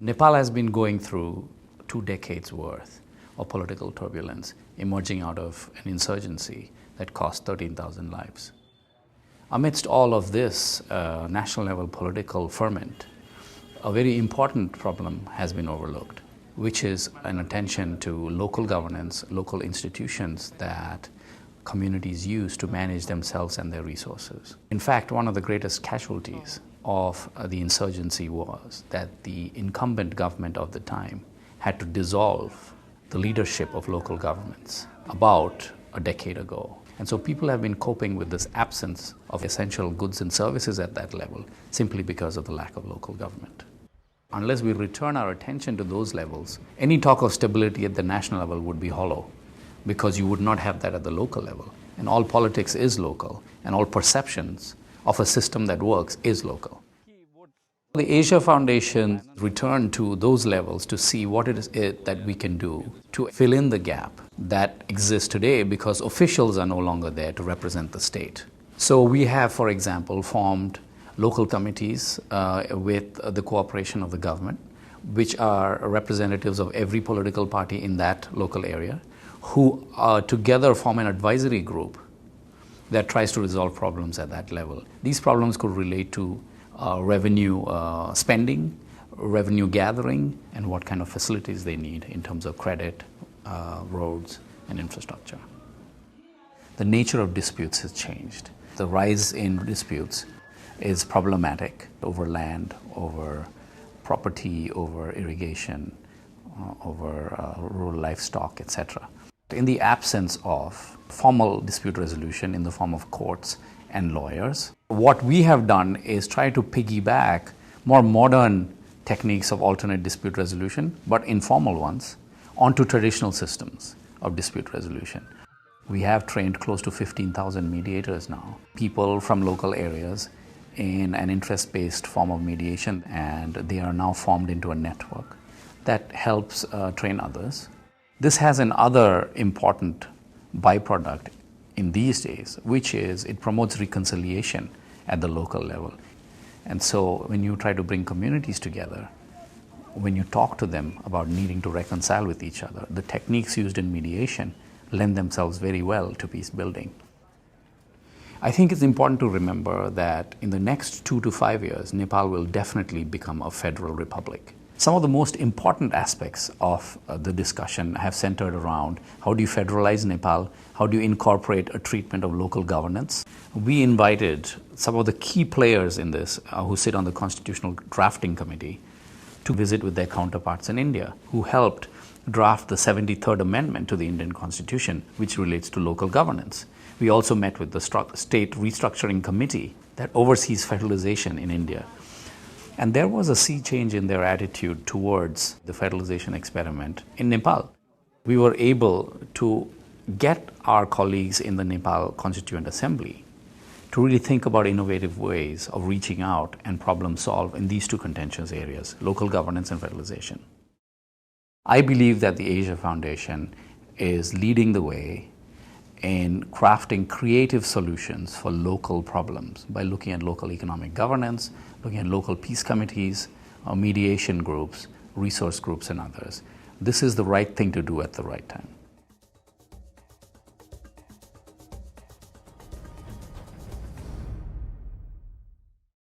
Nepal has been going through 2 decades worth of political turbulence, emerging out of an insurgency that cost 13,000 lives. Amidst all of this national level political ferment, a very important problem has been overlooked, which is an attention to local governance, local institutions that communities use to manage themselves and their resources. In fact, one of the greatest casualties of the insurgency was that the incumbent government of the time had to dissolve the leadership of local governments about a decade ago. And so people have been coping with this absence of essential goods and services at that level simply because of the lack of local government. Unless we return our attention to those levels, any talk of stability at the national level would be hollow, because you would not have that at the local level. And all politics is local, and all perceptions of a system that works is local. The Asia Foundation returned to those levels to see what it is that we can do to fill in the gap that exists today because officials are no longer there to represent the state. So we have, for example, formed local committees with the cooperation of the government, which are representatives of every political party in that local area, who together form an advisory group that tries to resolve problems at that level. These problems could relate to revenue spending, revenue gathering, and what kind of facilities they need in terms of credit, roads, and infrastructure. The nature of disputes has changed. The rise in disputes is problematic over land, over property, over irrigation, over rural livestock, etc. In the absence of formal dispute resolution in the form of courts and lawyers, what we have done is try to piggyback more modern techniques of alternate dispute resolution, but informal ones, onto traditional systems of dispute resolution. We have trained close to 15,000 mediators now, people from local areas in an interest-based form of mediation, and they are now formed into a network that helps train others. This has another important byproduct in these days, which is it promotes reconciliation at the local level. And so when you try to bring communities together, when you talk to them about needing to reconcile with each other, the techniques used in mediation lend themselves very well to peace building. I think it's important to remember that in the next 2 to 5 years, Nepal will definitely become a federal republic. Some of the most important aspects of the discussion have centered around how do you federalize Nepal, how do you incorporate a treatment of local governance. We invited some of the key players in this who sit on the Constitutional Drafting Committee to visit with their counterparts in India, who helped draft the 73rd Amendment to the Indian Constitution, which relates to local governance. We also met with the State Restructuring Committee that oversees federalization in India. And there was a sea change in their attitude towards the federalization experiment in Nepal. We were able to get our colleagues in the Nepal Constituent Assembly to really think about innovative ways of reaching out and problem solve in these two contentious areas, local governance and federalization. I believe that the Asia Foundation is leading the way in crafting creative solutions for local problems by looking at local economic governance, looking at local peace committees, mediation groups, resource groups, and others. This is the right thing to do at the right time.